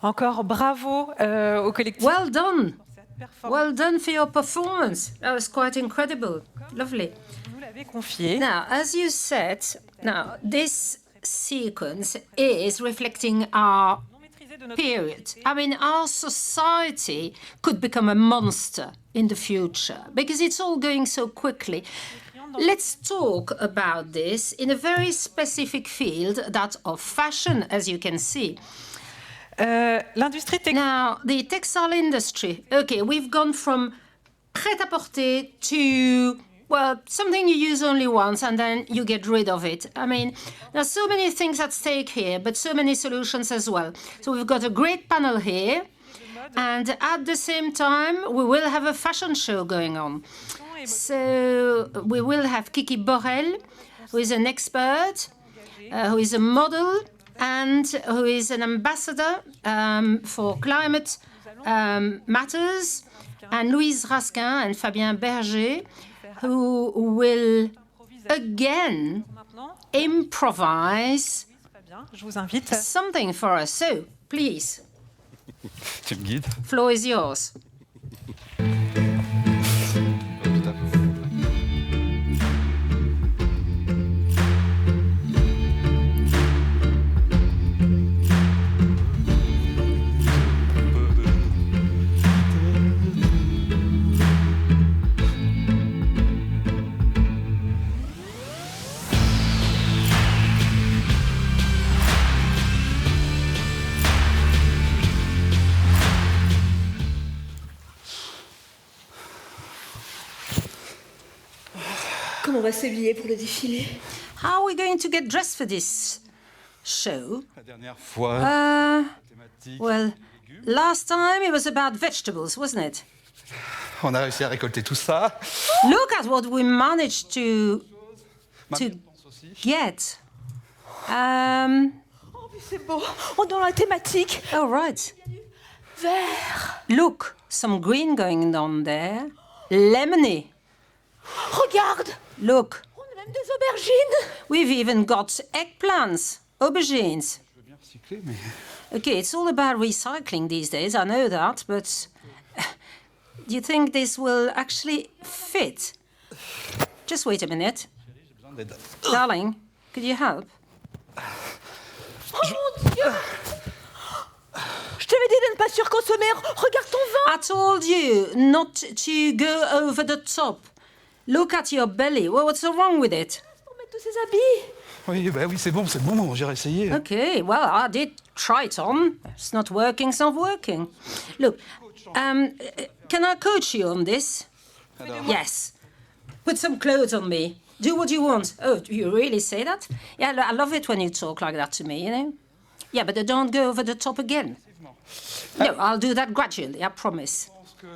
Encore bravo au collectif. Well done. Well done for your performance. That was quite incredible. Lovely. Vous l'avez confié. Now, as you said, this sequence is reflecting our period. I mean, our society could become a monster in the future because it's all going so quickly. Let's talk about this in a very specific field, that of fashion, as you can see. L'industrie textile. Now, the textile industry. Okay, we've gone from prêt-à-porter to, well, something you use only once and then you get rid of it. I mean, there's so many things at stake here, but so many solutions as well. So we've got a great panel here, and at the same time, we will have a fashion show going on. So we will have Kiki Boreel, who is an expert, who is a model, and who is an ambassador for climate matters, and Louise Raskin and Fabien Berger, who will again improvise something for us. So, please, Tu me guides. floor is yours. Comment on va s'habiller pour le défilé? How are we going to get dressed for this show? La dernière fois, thématique. Well, last time it was about vegetables, wasn't it? On a réussi à récolter tout ça. Look at what we managed to Mamie, on pense aussi. get. Oh, mais c'est beau. On est dans la thématique. Oh, right. Vert. Look, some green going on there. Lemony. Regarde. Look, On a même des aubergines. we've even got eggplants, aubergines. Je veux bien recycler, mais Okay, it's all about recycling these days, I know that, but do you think this will actually fit? Just wait a minute. j'ai besoin d'aide. Darling, could you help? Oh mon Dieu. Je t'avais dit de ne pas surconsommer. Regarde ton vin. I told you not to go over the top. Look at your belly. Well, what's wrong with it? On met tous ces habits. Oui, bah oui, c'est bon, j'ai essayé. Okay, well, I did try it on. It's not working. Look, can I coach you on this? Yes. Put some clothes on me. Do what you want. Oh, do you really say that? Yeah, I love it when you talk like that to me, you know? Yeah, but don't go over the top again. No, I'll do that gradually, I promise.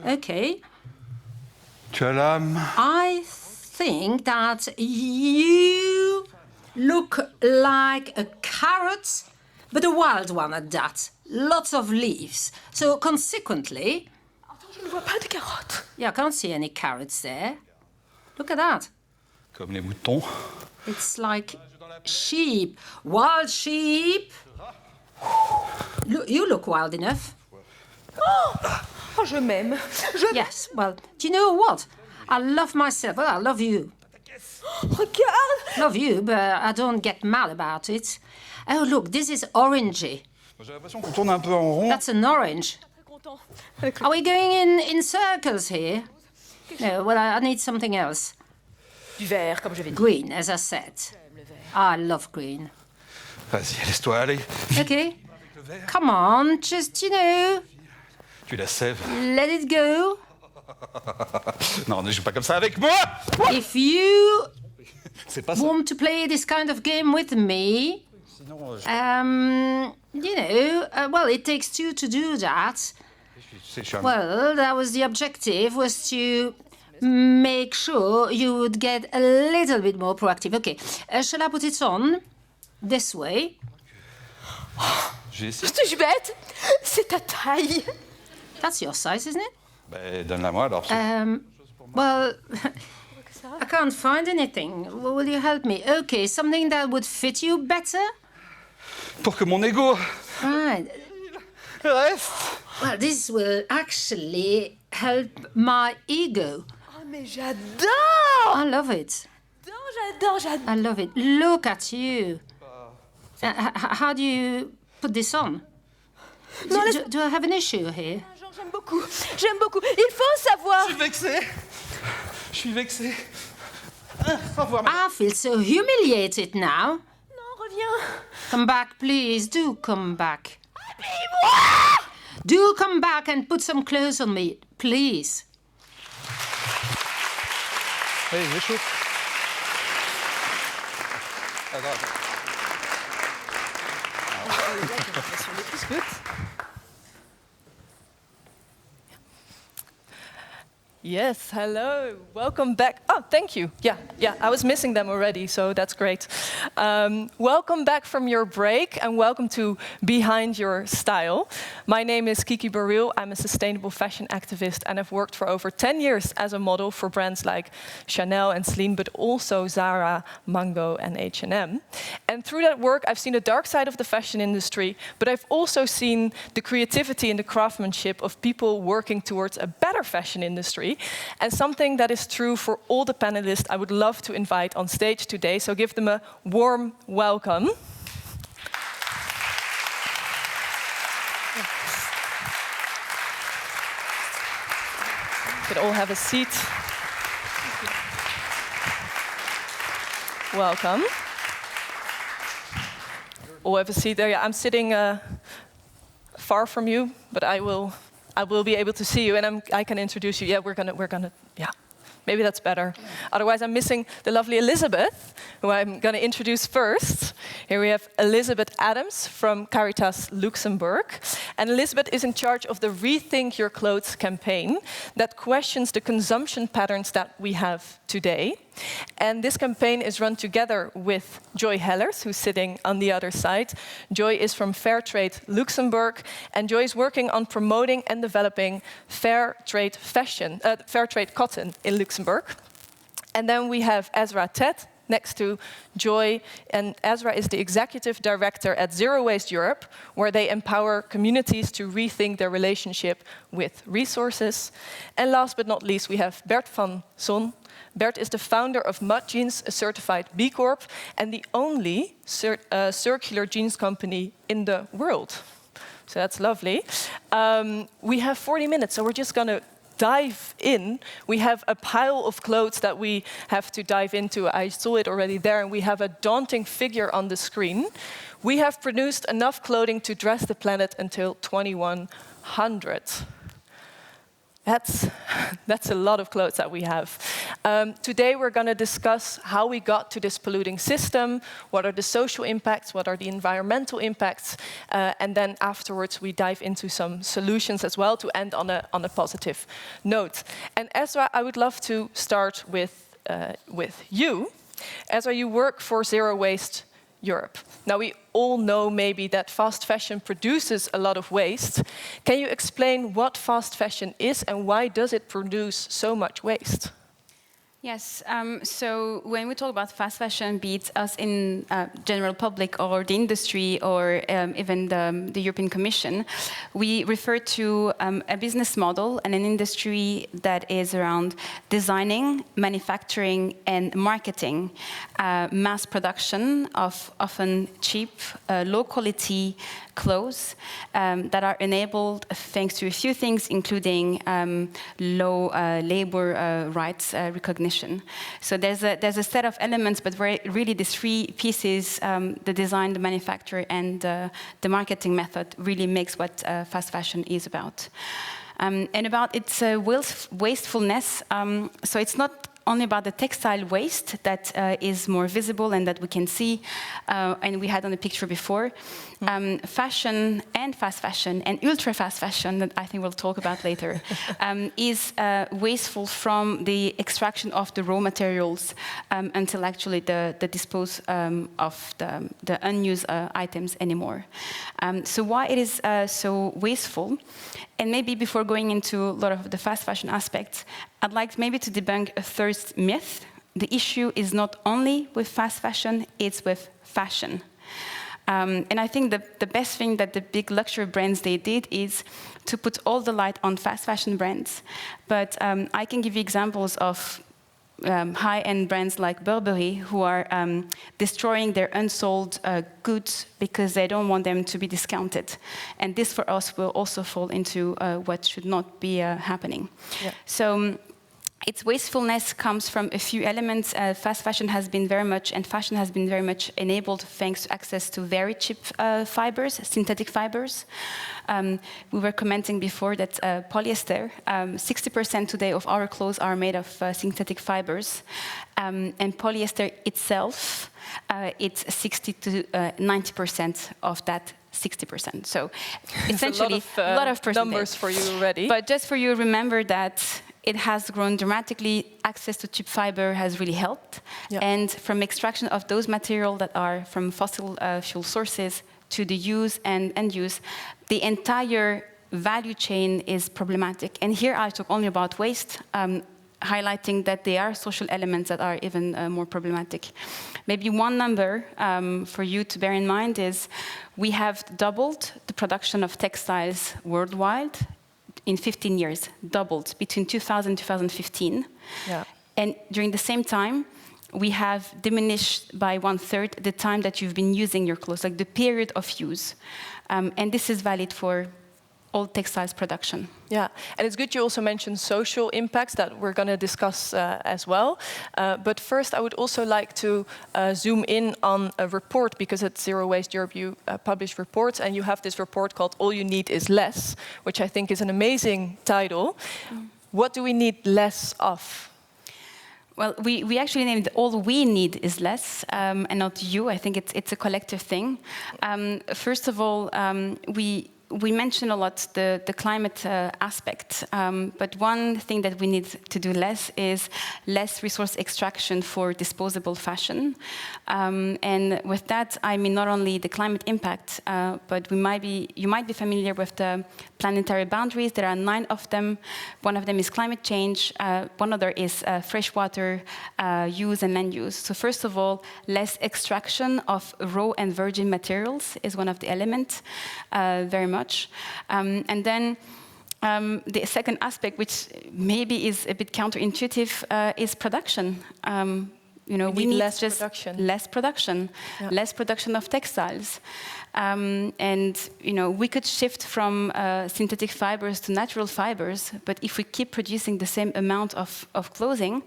Okay. Tu as l'âme. I think that you look like a carrot, but a wild one at that. Lots of leaves. So consequently, Attends, je ne vois pas de carottes. yeah, I can't see any carrots there. Look at that. Comme les moutons. It's like sheep. Wild sheep. Look, you look wild enough. Oh, je m'aime. Yes, well, do you know what? I love myself. Well, I love you. Regarde. Love you, but I don't get mad about it. Oh, look, this is orangey. J'ai l'impression qu'on tourne un peu en rond. That's an orange. Très content. Are we going in circles here? No, well, I need something else. Du vert, comme je vais dire. Green, as I said. I love green. Vas-y, laisse-toi aller. Okay. Come on, just, you know, Tu la sèves. let it go. Non, ne joue pas comme ça avec moi. If you C'est pas ça. want to play this kind of game with me, Sinon, you know, well, it takes two to do that. je suis un... Well, that was the objective, was to make sure you would get a little bit more proactive. Okay, shall I put it on this way? J'ai essayé. Suis-je bête? C'est ta taille. That's your size, isn't it? Ben, donne-la-moi alors. Well, I can't find anything. Will you help me? Okay, something that would fit you better? Pour que mon ego Right. reste. Well, this will actually help my ego. Oh, mais j'adore. I love it. J'adore. I love it. Look at you. How do you put this on? Non, Do I have an issue here? J'aime beaucoup. J'aime beaucoup. Il faut savoir. Je suis vexé. Je suis vexé. Au revoir. I feel so humiliated now. Non, reviens. Come back, please. Do come back. Do come back and put some clothes on me, please. Hey, weer goed. Is goed. Yes, hello, welcome back. Oh, thank you. Yeah, I was missing them already, so that's great. Welcome back from your break and welcome to Behind Your Style. My name is Kiki Boreel. I'm a sustainable fashion activist and I've worked for over 10 years as a model for brands like Chanel and Celine, but also Zara, Mango and H&M. And through that work, I've seen the dark side of the fashion industry, but I've also seen the creativity and the craftsmanship of people working towards a better fashion industry. And something that is true for all the panelists I would love to invite on stage today, so give them a warm welcome. You can all have a seat. Welcome. All have a seat there. Yeah, I'm sitting far from you, but I will be able to see you, and I can introduce you. Yeah, we're gonna. Yeah, maybe that's better. Yeah. Otherwise, I'm missing the lovely Elisabeth, who I'm gonna introduce first. Here we have Elisabeth Adams from Caritas Luxembourg, and Elisabeth is in charge of the Rethink Your Clothes campaign that questions the consumption patterns that we have today. And this campaign is run together with Joy Hellers, who's sitting on the other side. Joy is from Fairtrade Luxembourg, and Joy is working on promoting and developing Fairtrade Fairtrade cotton in Luxembourg. And then we have Esra Ted next to Joy, and Esra is the executive director at Zero Waste Europe, where they empower communities to rethink their relationship with resources. And last but not least, we have Bert van Son. Bert is the founder of Mud Jeans, a certified B Corp, and the only circular jeans company in the world. So that's lovely. We have 40 minutes, so we're just going to dive in. We have a pile of clothes that we have to dive into. I saw it already there, and we have a daunting figure on the screen. We have produced enough clothing to dress the planet until 2100. That's a lot of clothes that we have. Today we're going to discuss how we got to this polluting system, what are the social impacts, what are the environmental impacts, and then afterwards we dive into some solutions as well to end on a positive note. And Esra, I would love to start with you. Esra, you work for Zero Waste Europe. Now, we all know maybe that fast fashion produces a lot of waste. Can you explain what fast fashion is and why does it produce so much waste? Yes, so when we talk about fast fashion, be it us in general public or the industry or even the European Commission, we refer to a business model and an industry that is around designing, manufacturing and marketing mass production of often cheap, low quality clothes that are enabled thanks to a few things, including low labor rights recognition. So there's a set of elements, but where really the three pieces, the design, the manufacture, and the marketing method really makes what fast fashion is about. And about its wastefulness, so it's not only about the textile waste that is more visible and that we can see, and we had on the picture before. Fashion and fast fashion and ultra fast fashion, that I think we'll talk about later, is wasteful from the extraction of the raw materials until actually the dispose of the unused items anymore. So why it is so wasteful? And maybe before going into a lot of the fast fashion aspects, I'd like maybe to debunk a third myth. The issue is not only with fast fashion, it's with fashion. And I think the best thing that the big luxury brands they did is to put all the light on fast fashion brands. But I can give you examples of high-end brands like Burberry who are destroying their unsold goods because they don't want them to be discounted. And this for us will also fall into what should not be happening. Yeah. So its wastefulness comes from a few elements. Fast fashion has been very much, and fashion has been very much enabled thanks to access to very cheap fibers, synthetic fibers. We were commenting before that polyester, 60% today of our clothes are made of synthetic fibers. And polyester itself, it's 60 to 90% of that 60%. So essentially, a lot of percentage. numbers for you already. But just for you, remember that it has grown dramatically. Access to cheap fiber has really helped. Yeah. And from extraction of those materials that are from fossil fuel sources to the use and end use, the entire value chain is problematic. And here I talk only about waste, highlighting that there are social elements that are even more problematic. Maybe one number for you to bear in mind is we have doubled the production of textiles worldwide in 15 years, doubled between 2000 and 2015. Yeah. And during the same time, we have diminished by 1/3 the time that you've been using your clothes, like the period of use. And this is valid for all textiles production. Yeah, and it's good you also mentioned social impacts that we're going to discuss as well. But first, I would also like to zoom in on a report, because at Zero Waste Europe you publish reports, and you have this report called All You Need Is Less, which I think is an amazing title. What do we need less of? Well, we actually named it All We Need Is Less, and not you. I think it's a collective thing. First of all, we mention a lot the climate aspect, but one thing that we need to do less is less resource extraction for disposable fashion. And with that, I mean not only the climate impact, but you might be familiar with the planetary boundaries. There are 9 of them. One of them is climate change. One other is freshwater use and land use. So first of all, less extraction of raw and virgin materials is one of the elements, very much. And then the second aspect, which maybe is a bit counterintuitive, is production. We need less just production. less production, less production of textiles. And we could shift from synthetic fibers to natural fibers, but if we keep producing the same amount of clothing,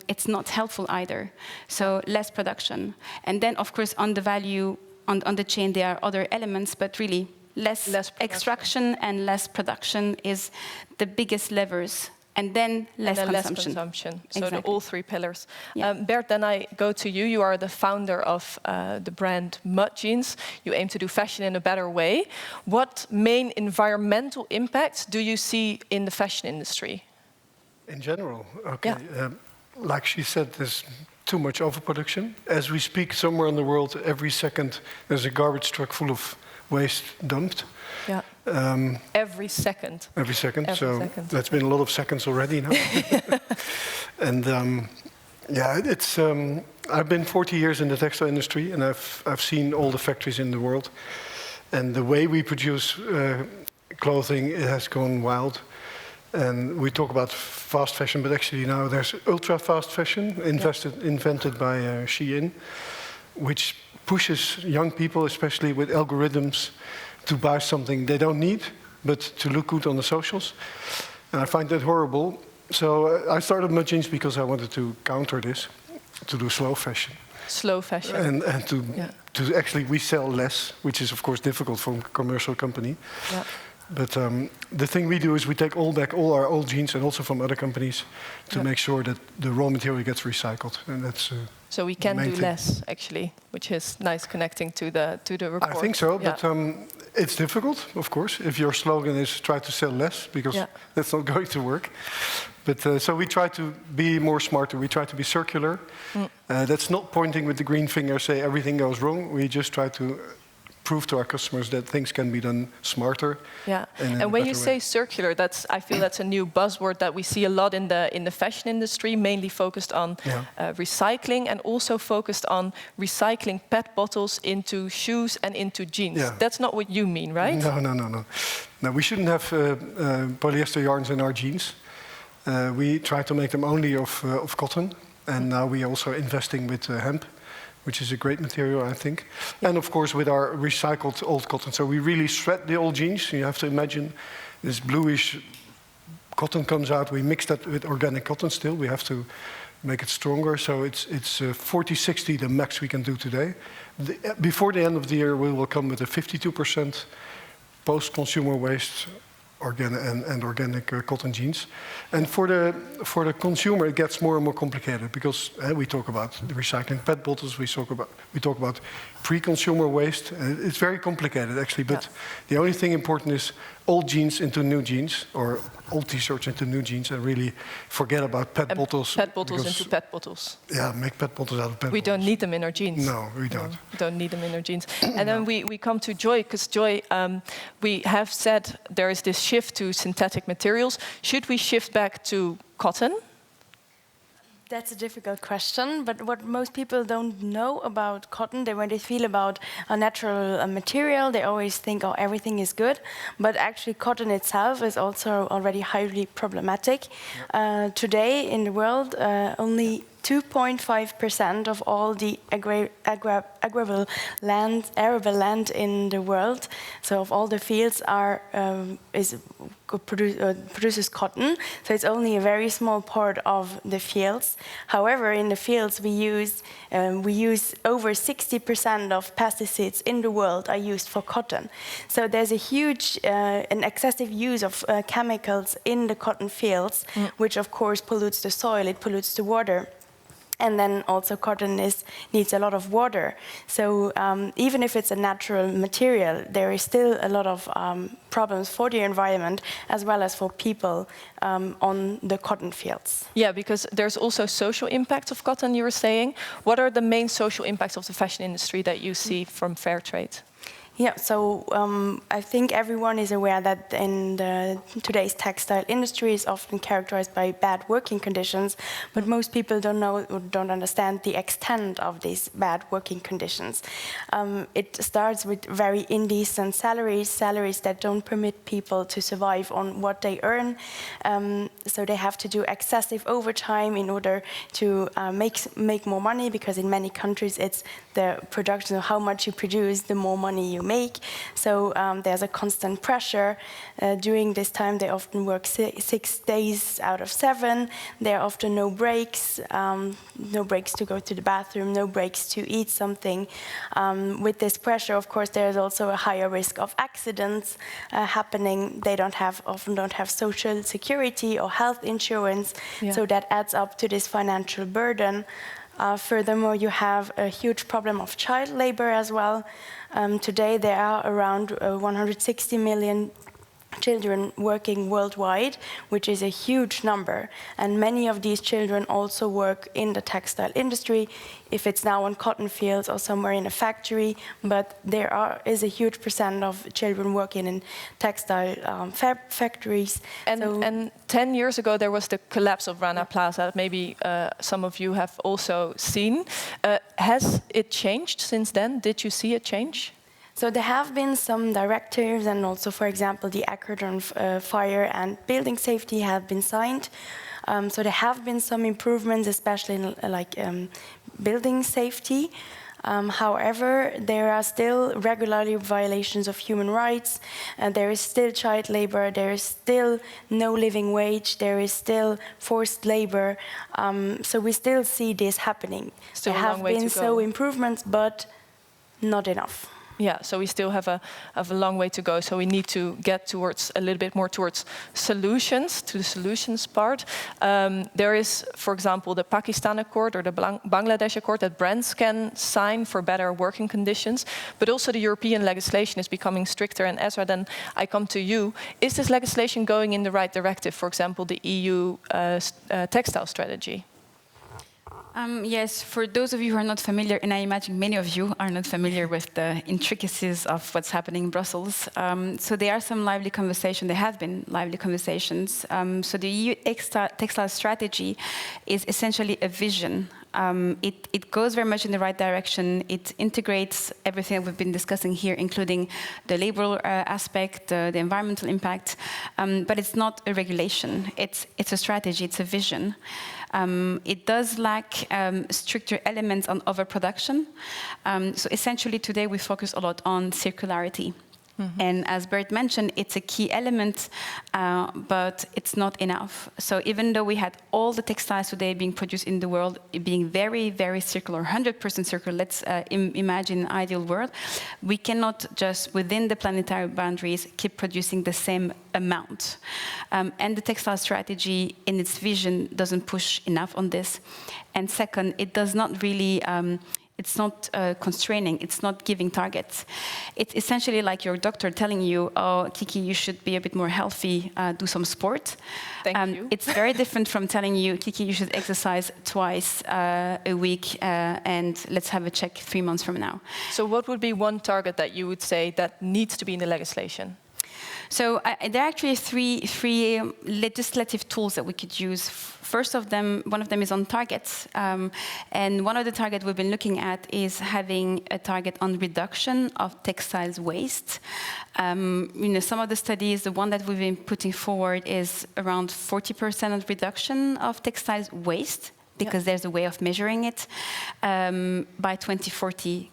it's not helpful either. So less production. And then, of course, on the value, on the chain, there are other elements, but really, less extraction and less production is the biggest levers, and then less consumption. So Exactly. all 3 pillars. Yeah. Bert, then I go to you. You are the founder of the brand Mud Jeans. You aim to do fashion in a better way. What main environmental impacts do you see in the fashion industry? In general, okay. Yeah. Like she said, there's too much overproduction. As we speak, somewhere in the world, every second there's a garbage truck full of waste dumped. Yeah. Every second. Every second. Every So second. that's been a lot of seconds already now. And it's. I've been 40 years in the textile industry, and I've seen all the factories in the world. And the way we produce clothing, it has gone wild. And we talk about fast fashion, but actually now there's ultra fast fashion invented by Shein, which pushes young people, especially with algorithms, to buy something they don't need, but to look good on the socials. And I find that horrible. So I started Mud Jeans because I wanted to counter this, to do slow fashion. Slow fashion. And to actually, we sell less, which is of course difficult for a commercial company. Yeah. But the thing we do is we take back all our old jeans, and also from other companies, to make sure that the raw material gets recycled, and that's. So we can do less, actually, which is nice connecting to the report. I think so, but it's difficult, of course, if your slogan is try to sell less, because that's not going to work. But so we try to be more smarter. We try to be circular. That's not pointing with the green finger, say everything goes wrong. We just try to prove to our customers that things can be done smarter. Yeah, and when you say circular, I feel that's a new buzzword that we see a lot in the fashion industry, mainly focused on recycling, and also focused on recycling PET bottles into shoes and into jeans. Yeah. That's not what you mean, right? No. No, we shouldn't have polyester yarns in our jeans. We try to make them only of cotton, and now we are also investing with hemp, which is a great material, I think. And of course with our recycled old cotton. So we really shred the old jeans. You have to imagine this bluish cotton comes out, we mix that with organic cotton still. We have to make it stronger, so it's 40-60 the max we can do today. Before the end of the year, we will come with a 52% post-consumer waste and organic cotton jeans. And for the consumer, it gets more and more complicated because we talk about recycling PET bottles, we talk about pre-consumer waste. And it's very complicated actually, but the only thing important is old jeans into new jeans, or old t-shirts into new jeans, and really forget about PET bottles. PET bottles into PET bottles. Yeah, make PET bottles out of PET We bottles. don't need them in our jeans. No, we don't. No, we don't need them in our jeans. And then we come to Joy, because Joy, we have said there is this shift to synthetic materials. Should we shift back to cotton? That's a difficult question, but what most people don't know about cotton, when they feel about a natural material, they always think, oh, everything is good. But actually, cotton itself is also already highly problematic. Today in the world, only 2.5% of all the arable land in the world, so of all the fields, produces cotton. So it's only a very small part of the fields. However, in the fields we use over 60% of pesticides in the world are used for cotton. So there's a huge an excessive use of chemicals in the cotton fields, which of course pollutes the soil, it pollutes the water. And then also cotton needs a lot of water. So even if it's a natural material, there is still a lot of problems for the environment as well as for people on the cotton fields. Yeah, because there's also social impact of cotton, you were saying. What are the main social impacts of the fashion industry that you see from Fairtrade? Yeah, so I think everyone is aware that in today's textile industry is often characterized by bad working conditions, but most people don't understand the extent of these bad working conditions. It starts with very indecent salaries that don't permit people to survive on what they earn. So they have to do excessive overtime in order to make more money, because in many countries it's the production of how much you produce, the more money you make. So there's a constant pressure. During this time, they often work 6 days out of 7. There are often no breaks to go to the bathroom, no breaks to eat something. With this pressure, of course, there is also a higher risk of accidents happening. They often don't have social security or health insurance, so that adds up to this financial burden. Furthermore, you have a huge problem of child labor as well. Today, there are around 160 million children working worldwide, which is a huge number. And many of these children also work in the textile industry, if it's now on cotton fields or somewhere in a factory. But there is a huge percent of children working in textile factories. And 10 years ago, there was the collapse of Rana Plaza that maybe some of you have also seen. Has it changed since then? Did you see a change? So there have been some directives, and also, for example, the Accord on Fire and Building Safety have been signed. So there have been some improvements, especially in building safety. However, there are still regularly violations of human rights. There is still child labor. There is still no living wage. There is still forced labor. So we still see this happening. There have been some improvements, but not enough. Yeah, so we still have a long way to go. So we need to get towards a little bit more towards solutions, to the solutions part. There is, for example, the Pakistan Accord or the Bangladesh Accord that brands can sign for better working conditions. But also the European legislation is becoming stricter. And Esra, then I come to you. Is this legislation going in the right directive? For example, the EU textile strategy? Yes, for those of you who are not familiar, and I imagine many of you are not familiar with the intricacies of what's happening in Brussels, so there are some lively conversations, there have been lively conversations. So the EU textile strategy is essentially a vision. It goes very much in the right direction. It integrates everything we've been discussing here, including the labor aspect, the environmental impact, but it's not a regulation. It's a strategy, it's a vision. It does lack stricter elements on overproduction. So essentially today we focus a lot on circularity. And as Bert mentioned, it's a key element, but it's not enough. So even though we had all the textiles today being produced in the world being very, very circular, 100% circular, let's imagine an ideal world, we cannot just within the planetary boundaries keep producing the same amount. And the textile strategy in its vision doesn't push enough on this. And second, it does not really it's not constraining, it's not giving targets. It's essentially like your doctor telling you, oh, Kiki, you should be a bit more healthy, do some sport. Thank you. It's very different from telling you, Kiki, you should exercise twice a week and let's have a check 3 months from now. So what would be one target that you would say that needs to be in the legislation? So there are actually three legislative tools that we could use. One of them is on targets. And one of the targets we've been looking at is having a target on reduction of textiles waste. Some of the studies, the one that we've been putting forward is around 40% of reduction of textiles waste, because there's a way of measuring it, by 2040.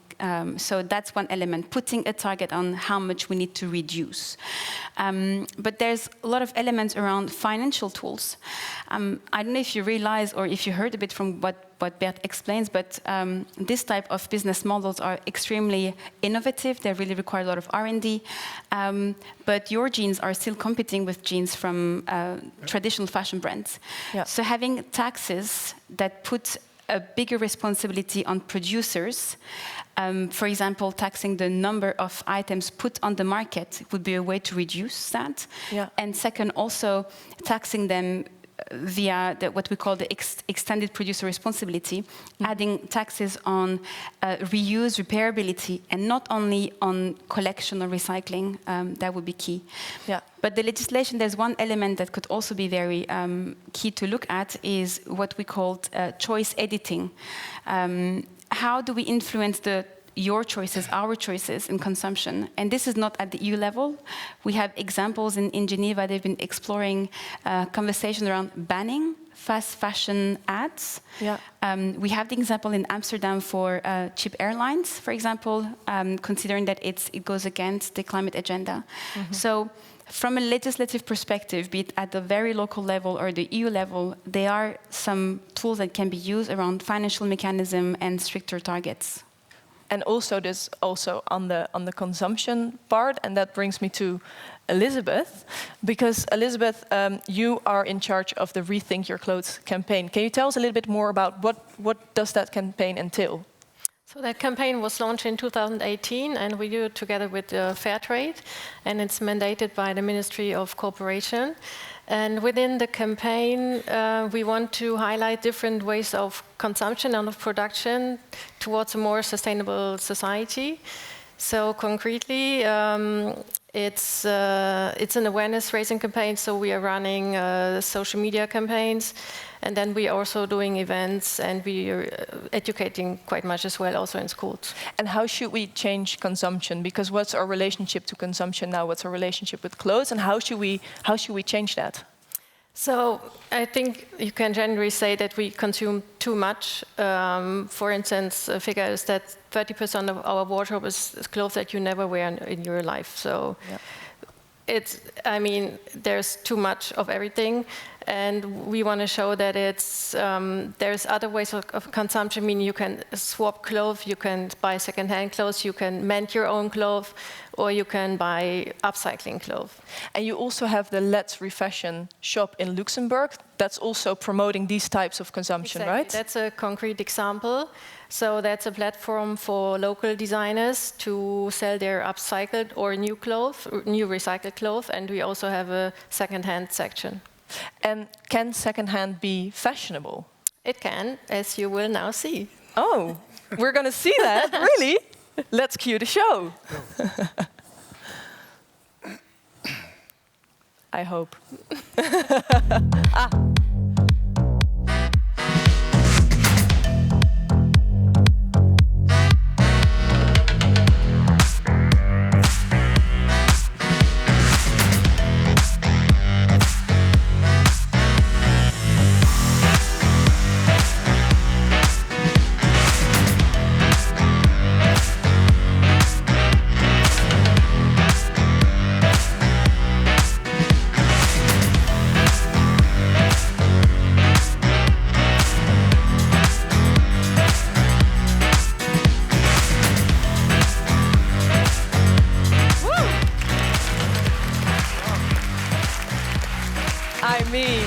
So that's one element, putting a target on how much we need to reduce. But there's a lot of elements around financial tools. I don't know if you realize or if you heard a bit from what Bert explains, but this type of business models are extremely innovative. They really require a lot of R&D. But your jeans are still competing with jeans from traditional fashion brands. Yeah. So having taxes that put a bigger responsibility on producers, for example, taxing the number of items put on the market would be a way to reduce that. Yeah. And second, also taxing them via what we call the extended producer responsibility, adding taxes on reuse, repairability, and not only on collection or recycling. That would be key. Yeah. But the legislation, there's one element that could also be very key to look at is what we call choice editing. How do we influence your choices, our choices in consumption? And this is not at the EU level. We have examples in Geneva. They've been exploring conversations around banning fast fashion ads. Yeah. We have the example in Amsterdam for cheap airlines, for example, considering that it goes against the climate agenda. Mm-hmm. So from a legislative perspective, be it at the very local level or the EU level, there are some tools that can be used around financial mechanism and stricter targets. And also this on the consumption part, and that brings me to Elisabeth, because Elisabeth, you are in charge of the Rethink Your Clothes campaign. Can you tell us a little bit more about what does that campaign entail? So that campaign was launched in 2018, and we do it together with Fairtrade, and it's mandated by the Ministry of Cooperation. And within the campaign, we want to highlight different ways of consumption and of production towards a more sustainable society. So concretely, it's an awareness-raising campaign. So we are running social media campaigns, and then we are also doing events, and we are educating quite much as well, also in schools. And how should we change consumption? Because what's our relationship to consumption now? What's our relationship with clothes, and how should we change that? So I think you can generally say that we consume too much. For instance, a figure is that 30% of our wardrobe is clothes that you never wear in your life. So there's too much of everything. And we want to show that there's other ways of consumption. I mean, you can swap clothes, you can buy second-hand clothes, you can mend your own clothes, or you can buy upcycling clothes. And you also have the Let's Refashion shop in Luxembourg. That's also promoting these types of consumption, exactly. Right? That's a concrete example. So that's a platform for local designers to sell their upcycled or new recycled clothes. And we also have a second-hand section. And can second-hand be fashionable? It can, as you will now see. Oh, we're going to see that, really? Let's cue the show. I hope. mean,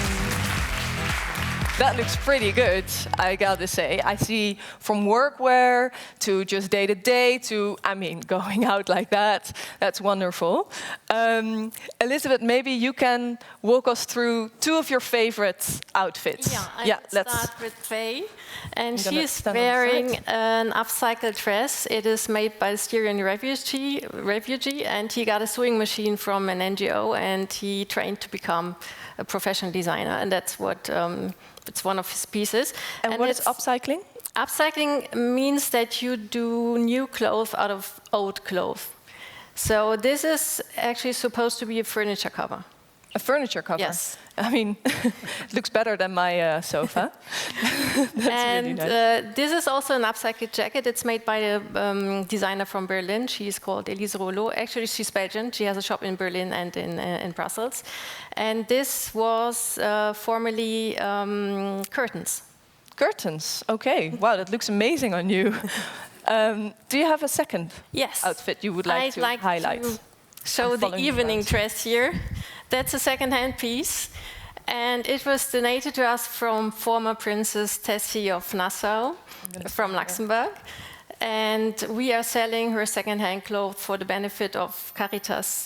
that looks pretty good, I gotta say. I see from workwear to just day-to-day to, I mean, going out like that. That's wonderful. Elizabeth, maybe you can walk us through two of your favorite outfits. Yeah, let's start with Faye. And she's wearing an upcycled dress. It is made by a Syrian refugee, and he got a sewing machine from an NGO, and he trained to become a professional designer, and that's what it's one of his pieces. And what is upcycling? Upcycling means that you do new clothes out of old clothes. So this is actually supposed to be a furniture cover. A furniture cover? Yes. I mean, it looks better than my sofa. That's and really nice. This is also an upcycled jacket. It's made by a designer from Berlin. She's called Elisabeth. Actually, she's Belgian. She has a shop in Berlin and in Brussels. And this was formerly curtains. Curtains, okay. Wow, that looks amazing on you. Do you have a second outfit you would like to highlight? To show the evening dress here. That's a second-hand piece, and it was donated to us from former Princess Tessie of Nassau, from Luxembourg. And we are selling her second-hand clothes for the benefit of Caritas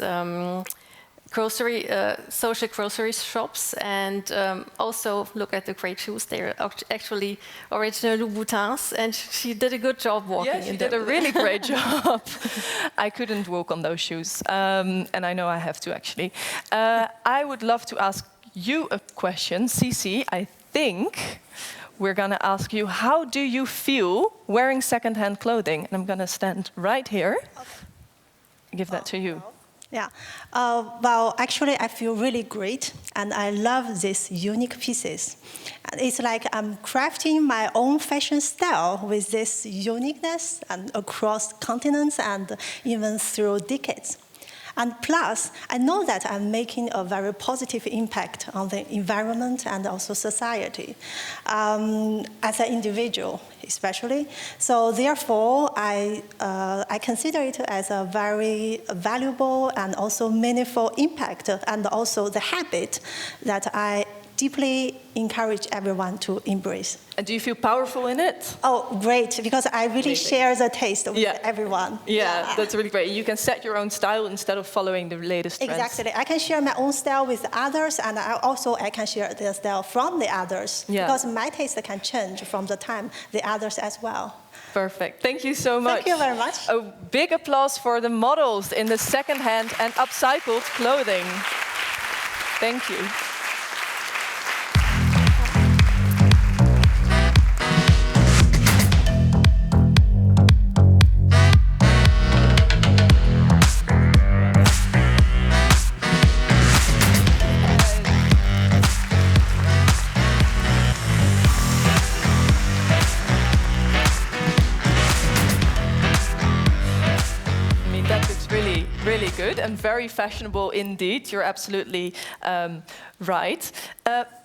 social grocery shops. And also look at the great shoes. They're actually original Louboutins, and she did a good job walking. Yeah, she did a really great job. I couldn't walk on those shoes, and I know I have to actually. I would love to ask you a question, Cici. I think we're going to ask you, how do you feel wearing second-hand clothing? And I'm going to stand right here. Okay. Give that to you. Yeah, well, actually, I feel really great, and I love these unique pieces. It's like I'm crafting my own fashion style with this uniqueness and across continents and even through decades. And plus, I know that I'm making a very positive impact on the environment and also society, as an individual especially. So therefore, I consider it as a very valuable and also meaningful impact, and also the habit that I deeply encourage everyone to embrace. And do you feel powerful in it? Oh, great, because I really share the taste with everyone. Yeah, that's really great. You can set your own style instead of following the latest trends. Exactly. I can share my own style with others, and I can share the style from the others, because my taste can change from the time the others as well. Perfect. Thank you so much. Thank you very much. A big applause for the models in the second-hand and upcycled clothing. Thank you. Really good and very fashionable indeed. You're absolutely right.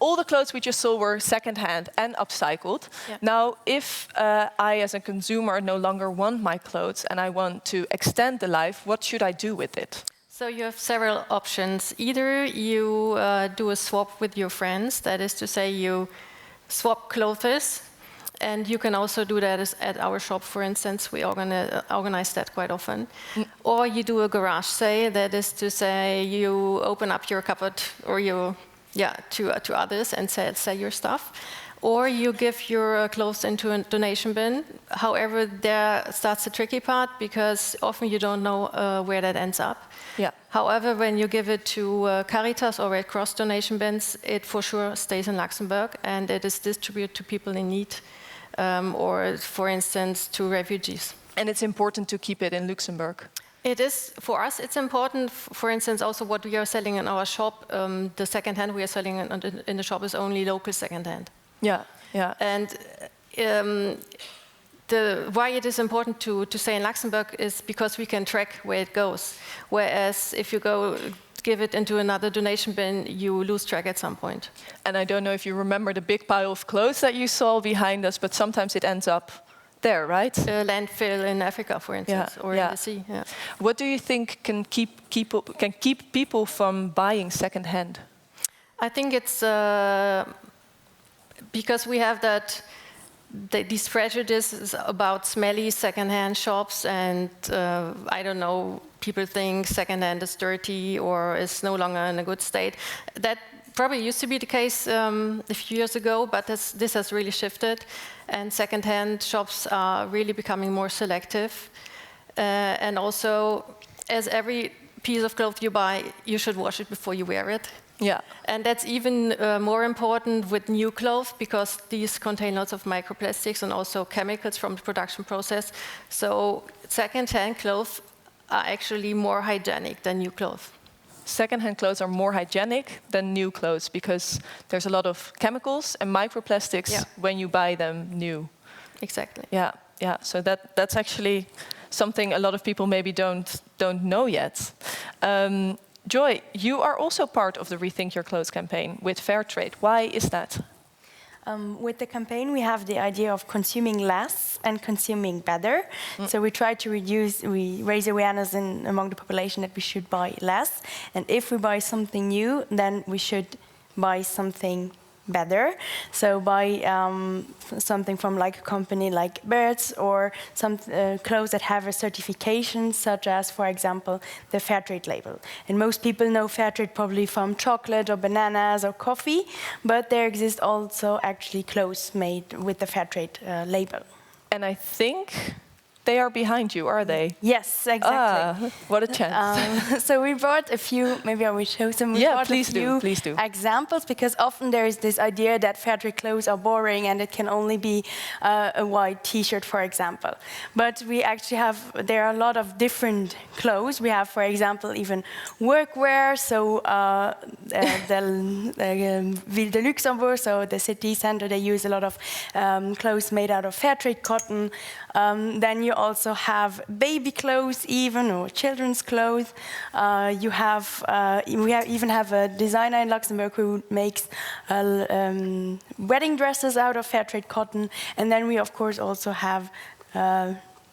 All the clothes we just saw were secondhand and upcycled. Yeah. Now, if I as a consumer no longer want my clothes and I want to extend the life, what should I do with it? So you have several options. Either you do a swap with your friends, that is to say you swap clothes. And you can also do that at our shop, for instance. We organize that quite often. Or you do a garage sale, that is to say you open up your cupboard or to others and sell your stuff. Or you give your clothes into a donation bin. However, there starts the tricky part, because often you don't know where that ends up. Yeah. However, when you give it to Caritas or Red Cross donation bins, it for sure stays in Luxembourg, and it is distributed to people in need. Or, for instance, to refugees. And it's important to keep it in Luxembourg? It is, for us, it's important. For instance, also what we are selling in our shop, the second-hand we are selling in the shop is only local second-hand. Yeah, yeah. And why it is important to stay in Luxembourg is because we can track where it goes. Whereas if you give it into another donation bin, you lose track at some point. And I don't know if you remember the big pile of clothes that you saw behind us, but sometimes it ends up there, right? Landfill in Africa, for instance, or in the sea. Yeah. What do you think can keep people from buying secondhand? I think it's because we have these prejudices about smelly secondhand shops, and I don't know, people think secondhand is dirty or is no longer in a good state. That probably used to be the case a few years ago, but this has really shifted, and secondhand shops are really becoming more selective. And also, as every piece of cloth you buy, you should wash it before you wear it. Yeah. And that's even more important with new clothes, because these contain lots of microplastics and also chemicals from the production process. So second-hand clothes are actually more hygienic than new clothes. Second-hand clothes are more hygienic than new clothes because there's a lot of chemicals and microplastics when you buy them new. Exactly. Yeah, yeah. So that's actually something a lot of people maybe don't know yet. Joy, you are also part of the Rethink Your Clothes campaign with Fairtrade. Why is that? With the campaign, we have the idea of consuming less and consuming better. So we try to raise awareness among the population that we should buy less. And if we buy something new, then we should buy something better. So buy something from like a company like Birds, or some clothes that have a certification, such as, for example, the Fairtrade label. And most people know Fairtrade probably from chocolate or bananas or coffee, but there exist also actually clothes made with the Fairtrade label. And I think they are behind you, are they? Yes, exactly. What a chance. So we brought a few, maybe I will show some. Please do. Examples, because often there is this idea that Fairtrade clothes are boring and it can only be a white t-shirt, for example. But we actually there are a lot of different clothes. We have, for example, even workwear, so Ville de Luxembourg, so the city center, they use a lot of clothes made out of Fairtrade cotton. Then you also have baby clothes, even, or children's clothes. We even have a designer in Luxembourg who makes wedding dresses out of Fairtrade cotton. And then we, of course, also have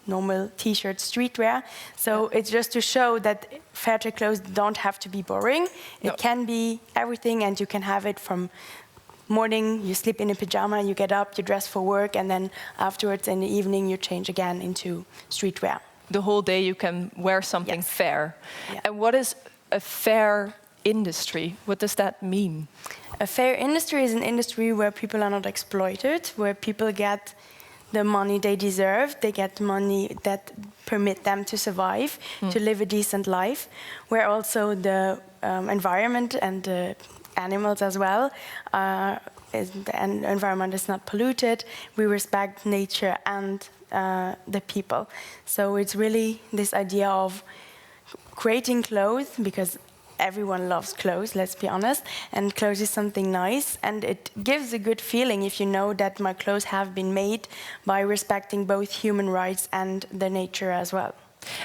normal t-shirt streetwear. So it's just to show that Fairtrade clothes don't have to be boring. It can be everything, and you can have it from morning, you sleep in a pajama, you get up, you dress for work, and then afterwards in the evening you change again into streetwear. The whole day you can wear something fair. Yeah. And what is a fair industry? What does that mean? A fair industry is an industry where people are not exploited, where people get the money they deserve, they get money that permit them to survive, to live a decent life, where also the environment and the animals as well, the environment is not polluted, we respect nature and the people. So it's really this idea of creating clothes, because everyone loves clothes, let's be honest, and clothes is something nice, and it gives a good feeling if you know that my clothes have been made by respecting both human rights and the nature as well.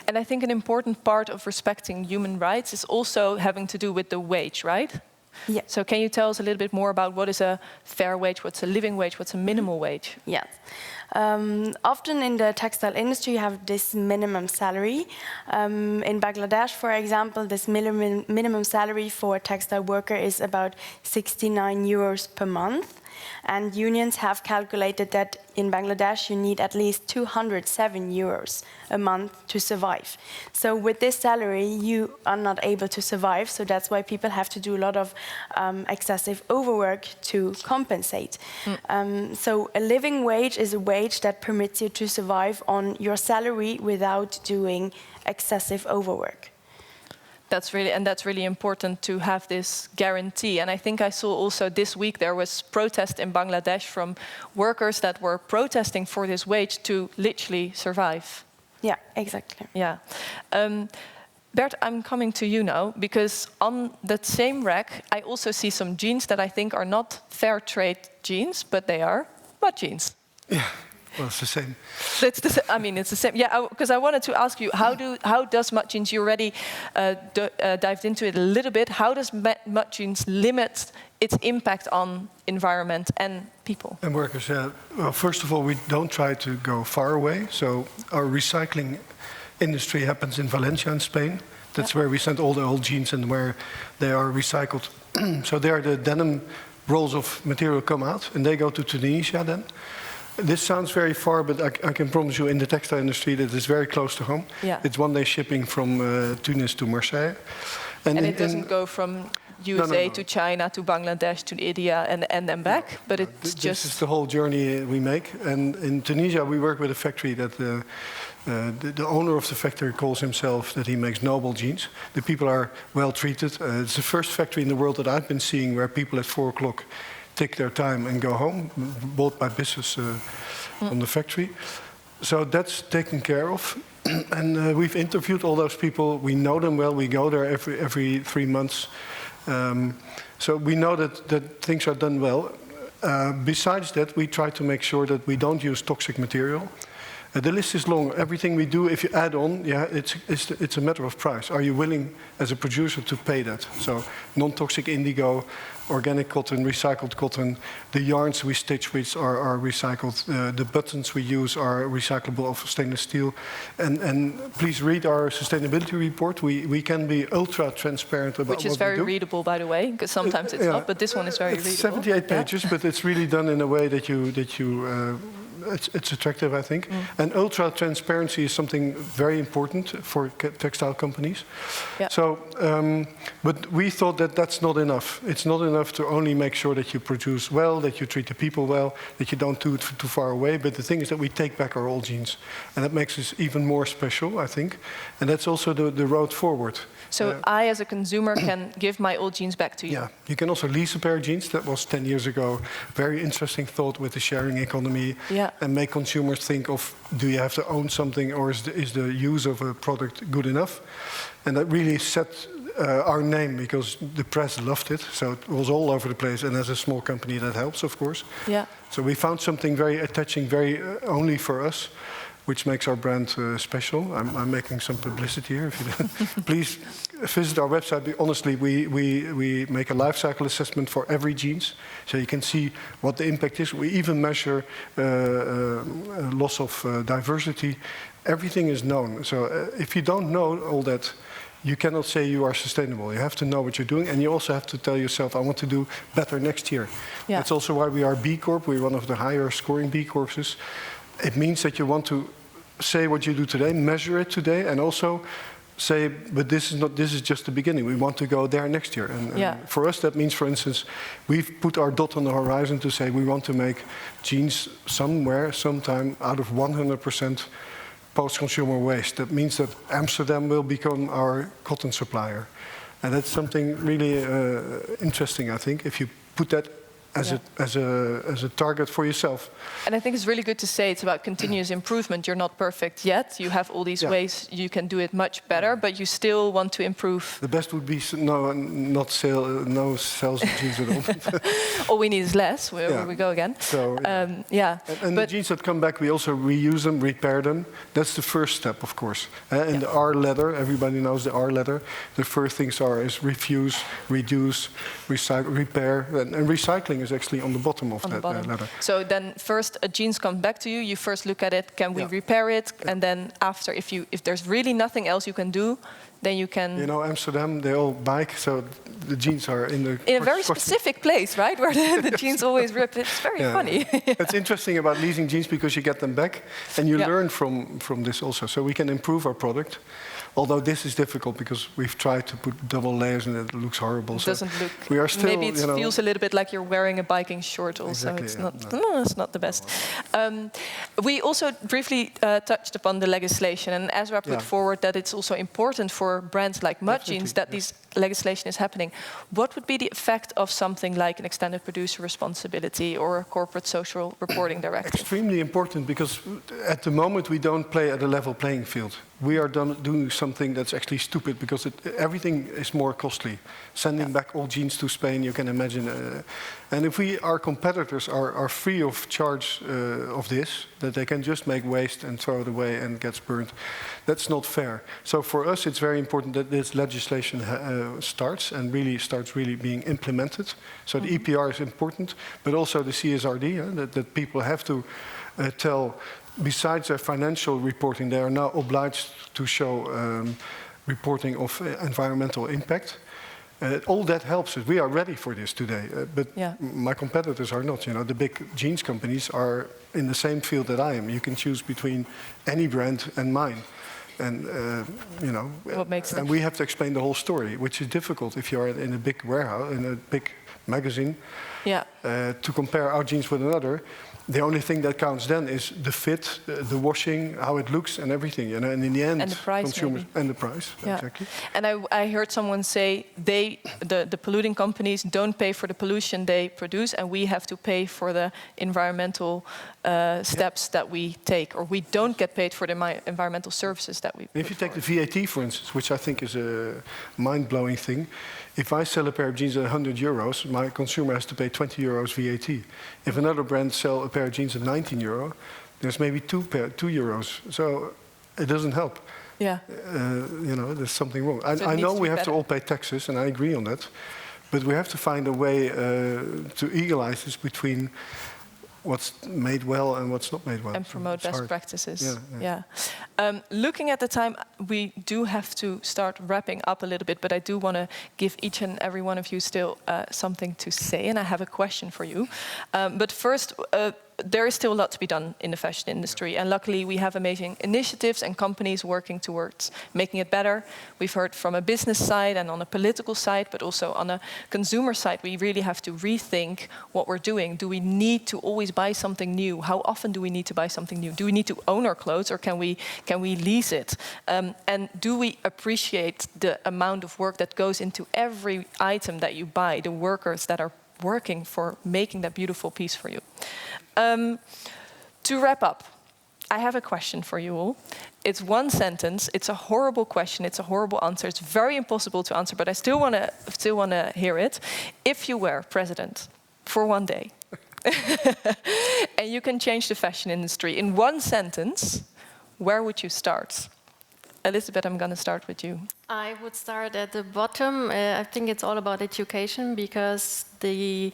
And I think an important part of respecting human rights is also having to do with the wage, right? Yeah. So can you tell us a little bit more about what is a fair wage, what's a living wage, what's a minimal wage? Yes. Often in the textile industry you have this minimum salary. In Bangladesh, for example, this minimum salary for a textile worker is about 69 euros per month. And unions have calculated that in Bangladesh you need at least 207 euros a month to survive. So with this salary you are not able to survive, so that's why people have to do a lot of excessive overwork to compensate. So a living wage is a wage that permits you to survive on your salary without doing excessive overwork. That's really important to have this guarantee. And I think I saw also this week there was protest in Bangladesh from workers that were protesting for this wage to literally survive. Yeah, exactly. Yeah. Bert, I'm coming to you now, because on that same rack I also see some jeans that I think are not fair trade jeans, but they are mud jeans. Yeah. Well, it's the same. It's the same. Yeah, because I wanted to ask you, how does mud jeans? You already dived into it a little bit. How does mud jeans limit its impact on environment and people? And workers. Well, first of all, we don't try to go far away. So our recycling industry happens in Valencia in Spain. That's where we send all the old jeans and where they are recycled. So there the denim rolls of material come out and they go to Tunisia then. This sounds very far, but I can promise you in the textile industry that it's very close to home. Yeah. It's one day shipping from Tunis to Marseille. And it doesn't go from USA to China to Bangladesh to India and then back, but it's just... This is the whole journey we make. And in Tunisia we work with a factory that the owner of the factory calls himself that he makes noble jeans. The people are well treated. It's the first factory in the world that I've been seeing where people at 4 o'clock take their time and go home, bought by business from the factory. So that's taken care of. And we've interviewed all those people. We know them well. We go there every 3 months. So we know that things are done well. Besides that, we try to make sure that we don't use toxic material. The list is long. Everything we do, if you add on, it's a matter of price. Are you willing, as a producer, to pay that? So non-toxic indigo, organic cotton, recycled cotton, the yarns we stitch with are recycled, the buttons we use are recyclable of stainless steel. And please read our sustainability report. We can be ultra transparent about what we do. Which is very readable, by the way, because sometimes it's not, but this one is very readable. 78 pages, but it's really done in a way that it's attractive, I think. And ultra transparency is something very important for textile companies. Yeah. So, but we thought that that's not enough. It's not enough to only make sure that you produce well, that you treat the people well, that you don't do it too far away. But the thing is that we take back our old jeans. And that makes us even more special, I think. And that's also the road forward. So I, as a consumer, can give my old jeans back to you? Yeah, you can also lease a pair of jeans. That was 10 years ago. Very interesting thought with the sharing economy. Yeah. And make consumers think of, do you have to own something, or is the use of a product good enough? And that really set our name, because the press loved it. So it was all over the place. And as a small company, that helps, of course. Yeah. So we found something very attaching, very only for us, which makes our brand special. I'm making some publicity here. If you please visit our website. Honestly, we make a life cycle assessment for every jeans, so you can see what the impact is. We even measure loss of diversity. Everything is known. So if you don't know all that, you cannot say you are sustainable. You have to know what you're doing, and you also have to tell yourself, I want to do better next year. Yeah. That's also why we are B Corp. We're one of the higher scoring B Corps. It means that you want to say what you do today, measure it today, and also say, but this is just the beginning. We want to go there next year. And for us, that means, for instance, we've put our dot on the horizon to say we want to make jeans somewhere, sometime, out of 100% post-consumer waste. That means that Amsterdam will become our cotton supplier. And that's something really interesting, I think, if you put that as a target for yourself. And I think it's really good to say it's about continuous improvement. You're not perfect yet. You have all these ways you can do it much better, but you still want to improve. The best would be no sales of jeans at all. All we need is less. Where we go again. So, and the jeans that come back, we also reuse them, repair them. That's the first step, of course. And the R letter, everybody knows the R letter. The first things is refuse, reduce, recycle, repair, and recycling is actually on the bottom of that ladder. So then first a jeans comes back to you, you first look at it, can we repair it? And then after, if there's really nothing else you can do, then you can... You know, Amsterdam, they all bike, so the jeans are in a very specific place, right? Where the jeans always rip. It's very funny. It's interesting about leasing jeans because you get them back and you learn from this also. So we can improve our product. Although this is difficult because we've tried to put double layers and it looks horrible. It doesn't look. We are still, maybe it feels a little bit like you're wearing a biking short. Also, exactly, it's not the best. We also briefly touched upon the legislation, and Esra put forward that it's also important for brands like Mud Jeans that this legislation is happening. What would be the effect of something like an extended producer responsibility or a corporate social reporting directive? Extremely important, because at the moment we don't play at a level playing field. We are doing something that's actually stupid because everything is more costly. Sending back all jeans to Spain, you can imagine. And if our competitors are free of charge of this, that they can just make waste and throw it away and gets burned, that's not fair. So for us, it's very important that this legislation starts really being implemented. So the EPR is important, but also the CSRD, that people have to tell. Besides their financial reporting, they are now obliged to show reporting of environmental impact. All that helps us. We are ready for this today, but my competitors are not. You know, the big jeans companies are in the same field that I am. You can choose between any brand and mine. And you know, and we have to explain the whole story, which is difficult if you are in a big warehouse, in a big magazine. To compare our jeans with another, the only thing that counts then is the fit, the washing, how it looks, and everything. You know, and in the end, and the price, consumers maybe. And the price, exactly. And I heard someone say the polluting companies don't pay for the pollution they produce, and we have to pay for the environmental steps that we take, or we don't get paid for the environmental services that we. If you take the VAT, for instance, which I think is a mind-blowing thing. If I sell a pair of jeans at 100 euros, my consumer has to pay 20 euros VAT. If another brand sells a pair of jeans at 19 euro, there's maybe 2 euros. So it doesn't help. You know, there's something wrong. I know we have to all pay taxes, and I agree on that. But we have to find a way to equalize this between what's made well and what's not made well. And promote best practices. Looking at the time, we do have to start wrapping up a little bit, but I do want to give each and every one of you still something to say, and I have a question for you. But first, there is still a lot to be done in the fashion industry, and luckily we have amazing initiatives and companies working towards making it better. We've heard from a business side and on a political side, but also on a consumer side, we really have to rethink what we're doing. Do we need to always buy something new? How often do we need to buy something new? Do we need to own our clothes, or can we lease it? And do we appreciate the amount of work that goes into every item that you buy, the workers that are working for making that beautiful piece for you? To wrap up, I have a question for you all. It's one sentence. It's a horrible question. It's a horrible answer. It's very impossible to answer, but I still want to hear it. If you were president for one day, and you can change the fashion industry in one sentence, where would you start? Elisabeth, I'm going to start with you. I would start at the bottom. I think it's all about education, because the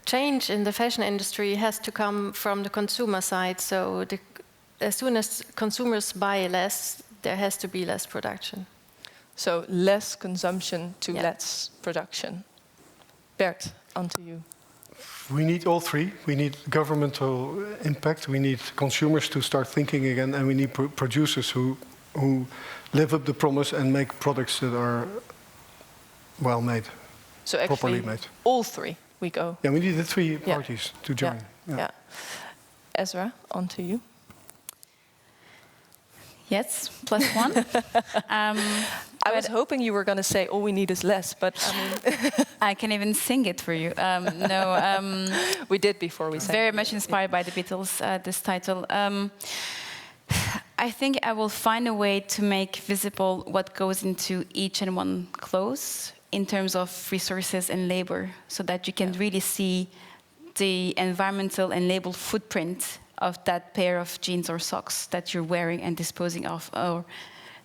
change in the fashion industry has to come from the consumer side. So as soon as consumers buy less, there has to be less production. So less consumption to less production. Bert, on to you. We need all three. We need governmental impact, we need consumers to start thinking again, and we need producers who live up the promise and make products that are well made, so actually, properly made. All three we go. Yeah, we need the three parties to join. Esra, on to you. Yes, +1. I was hoping you were going to say all we need is less, but I mean... I can even sing it for you. We did before we sang. Very much inspired by the Beatles, this title. I think I will find a way to make visible what goes into each and one clothes in terms of resources and labor, so that you can really see the environmental and label footprint of that pair of jeans or socks that you're wearing and disposing of, or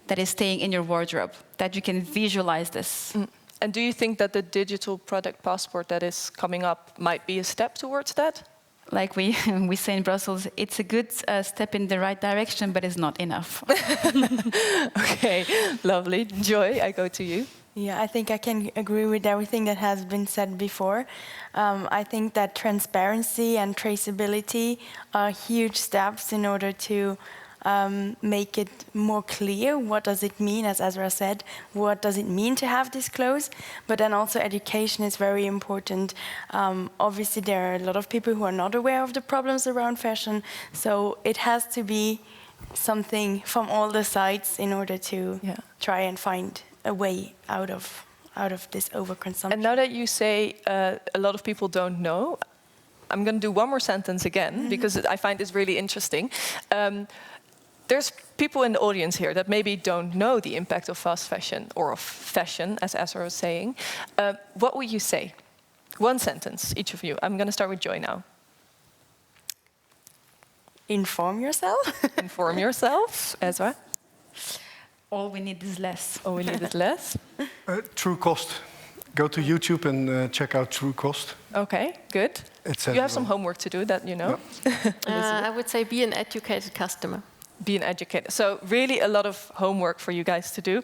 that is staying in your wardrobe, that you can visualize this. And do you think that the digital product passport that is coming up might be a step towards that? Like we say in Brussels, it's a good step in the right direction, but it's not enough. Okay, lovely. Joy, I go to you. Yeah, I think I can agree with everything that has been said before. I think that transparency and traceability are huge steps in order to make it more clear what does it mean, as Esra said, what does it mean to have these clothes. But then also education is very important. Obviously there are a lot of people who are not aware of the problems around fashion, so it has to be something from all the sides in order to try and find a way out of this overconsumption. And now that you say a lot of people don't know, I'm going to do one more sentence again, because I find this really interesting. There's people in the audience here that maybe don't know the impact of fast fashion, or of fashion, as Esra was saying. What would you say? One sentence, each of you. I'm going to start with Joy now. Inform yourself. Inform yourself. Ezra? All we need is less. All we need is less. True cost. Go to YouTube and check out True Cost. Okay, good. You have some homework to do, that you know. I would say be an educated customer. being educated. So really a lot of homework for you guys to do.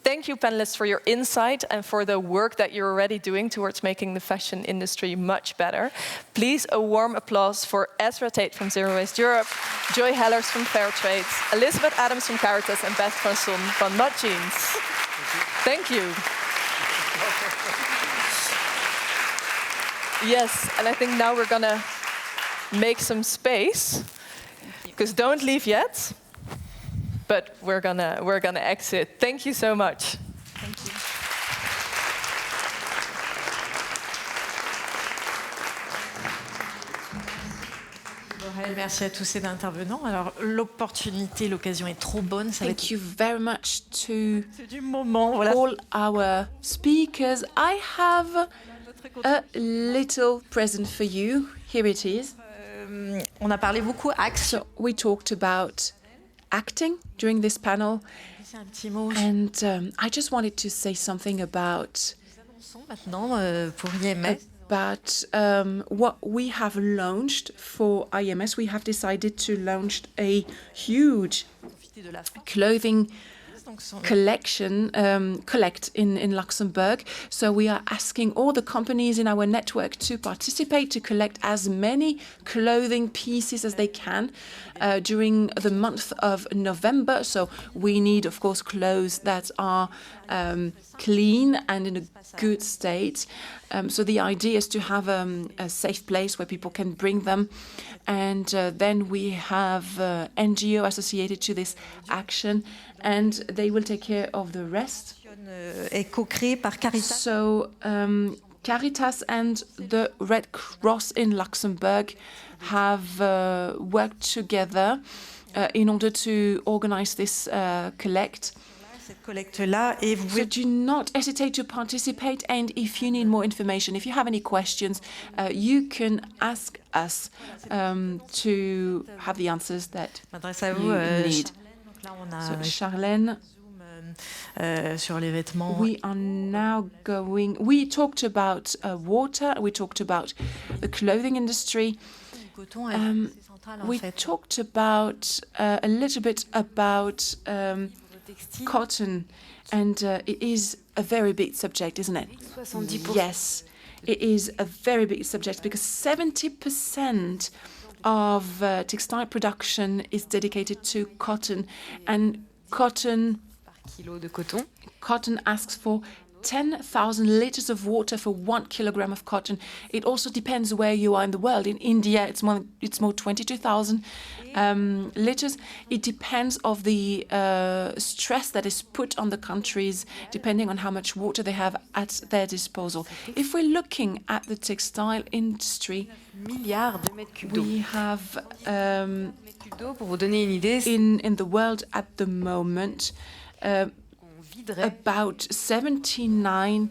Thank you, panelists, for your insight and for the work that you're already doing towards making the fashion industry much better. Please, a warm applause for Esra Tate from Zero Waste Europe, Joy Hellers from Fairtrade, Elisabeth Adams from Caritas, and Beth van Son from Mud Jeans. Thank you. Yes, and I think now we're gonna make some space, because don't leave yet. But we're gonna exit. Thank you so much. Thank you. Merci à tous ces intervenants. Alors l'occasion est trop bonne. Thank you very much to du moment, voilà. all our speakers. I have a little present for you. Here it is. On a parlé beaucoup action. So we talked about acting during this panel, and I just wanted to say something about what we have launched for IMS. We have decided to launch a huge clothing collection collect in Luxembourg. So we are asking all the companies in our network to participate, to collect as many clothing pieces as they can during the month of November. So we need, of course, clothes that are clean and in a good state. So the idea is to have a safe place where people can bring them. And then we have NGO associated to this action, and they will take care of the rest. So Caritas and the Red Cross in Luxembourg have worked together in order to organize this collect. So do not hesitate to participate, and if you need more information, if you have any questions, you can ask us to have the answers that you need. So Charlène, we are now going... We talked about water, we talked about the clothing industry. We talked about a little bit about cotton, and it is a very big subject, isn't it? Yes, it is a very big subject, because 70% of textile production is dedicated to cotton, and cotton asks for 10,000 liters of water for 1 kilogram of cotton. It also depends where you are in the world. In India, it's more 22,000 liters. It depends of the stress that is put on the countries, depending on how much water they have at their disposal. If we're looking at the textile industry, we have in the world at the moment about 79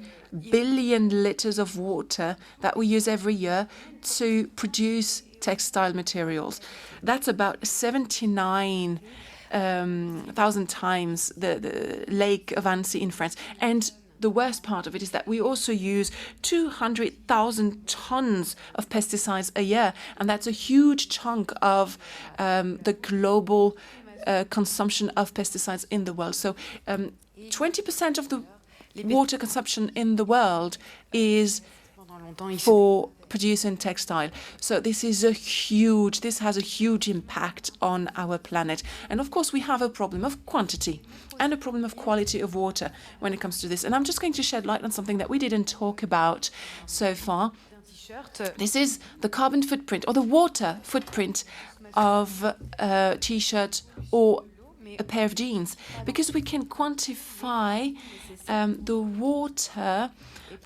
billion liters of water that we use every year to produce textile materials. That's about 79,000 times the Lake of Annecy in France. And the worst part of it is that we also use 200,000 tons of pesticides a year, and that's a huge chunk of the global consumption of pesticides in the world. So 20% of the water consumption in the world is for producing textile. So this has a huge impact on our planet. And of course, we have a problem of quantity and a problem of quality of water when it comes to this. And I'm just going to shed light on something that we didn't talk about so far. This is the carbon footprint or the water footprint of a t-shirt or a pair of jeans, because we can quantify the water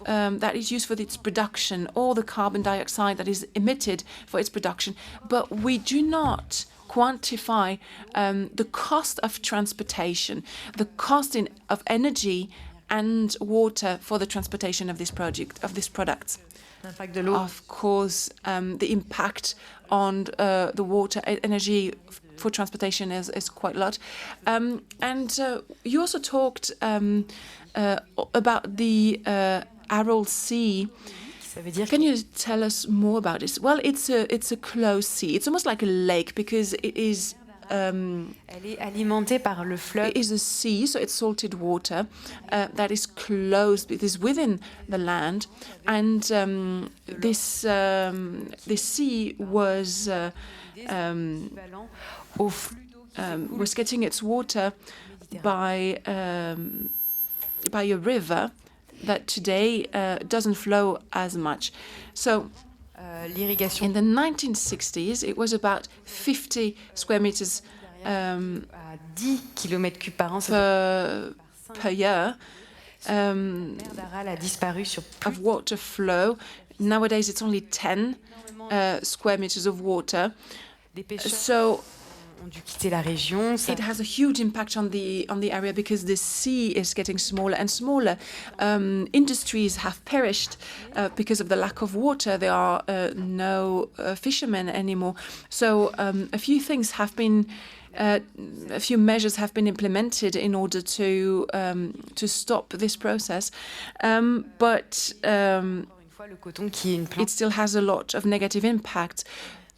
that is used for its production, or the carbon dioxide that is emitted for its production, but we do not quantify the cost of transportation, the cost of energy and water for the transportation of this product. Of course, the impact on the water energy for transportation is quite a lot. And you also talked about the Aral Sea. Can you tell us more about this? Well, it's a closed sea. It's almost like a lake, because it is Elle est alimentée par le fleuve. is a sea, so it's salted water that is closed, it is within the land, and this sea was getting its water by a river that today doesn't flow as much. So in the 1960s, it was about 50 square meters 10 km3 par an per year d'Aral a disparu sur of water flow. Nowadays, it's only 10 square meters of water. So ont dû quitter la région. It has a huge impact on the area because the sea is getting smaller and smaller. Industries have perished because of the lack of water. There are no fishermen anymore. So a few things have been. A few measures have been implemented in order to stop this process, but it still has a lot of negative impact.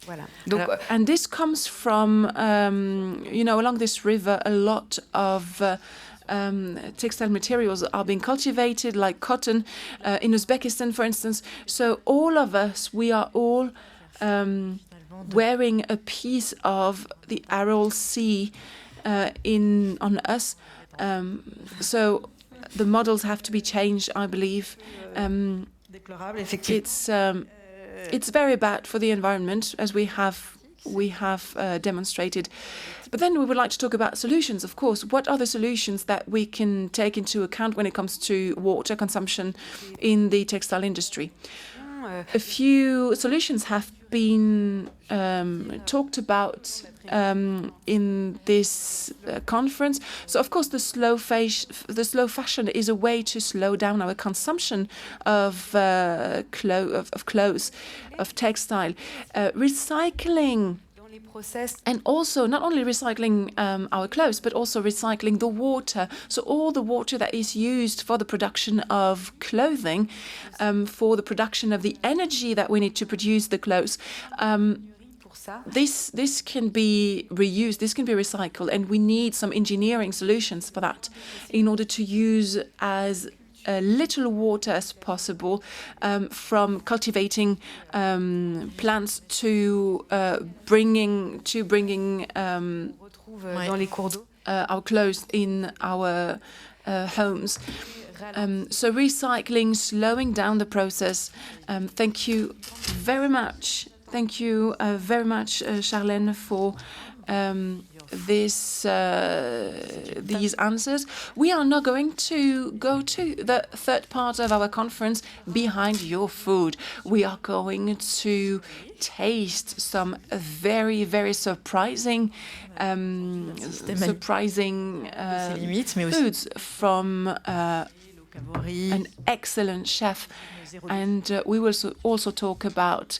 Voilà. Donc, and this comes from, along this river, a lot of textile materials are being cultivated, like cotton, in Uzbekistan, for instance. So all of us, we are all wearing a piece of the Aral Sea on us. So the models have to be changed, I believe. It's very bad for the environment, as we have demonstrated. But then we would like to talk about solutions, of course. What are the solutions that we can take into account when it comes to water consumption in the textile industry? A few solutions have been talked about in this conference. So, of course, the slow fashion is a way to slow down our consumption of clothes, of textile. Recycling. And also, not only recycling our clothes, but also recycling the water. So all the water that is used for the production of clothing, for the production of the energy that we need to produce the clothes, this can be reused, this can be recycled, and we need some engineering solutions for that in order to use as little water as possible, from cultivating plants to bringing our clothes in our homes. So recycling, slowing down the process. Thank you very much. Thank you very much, Charlène, for these answers. We are now going to go to the third part of our conference, Behind Your Food. We are going to taste some very, very surprising foods from an excellent chef. And we will also talk about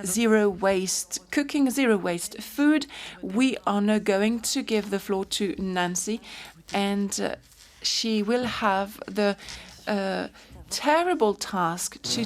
zero waste cooking, zero waste food. We are now going to give the floor to Nancy, and she will have the terrible task to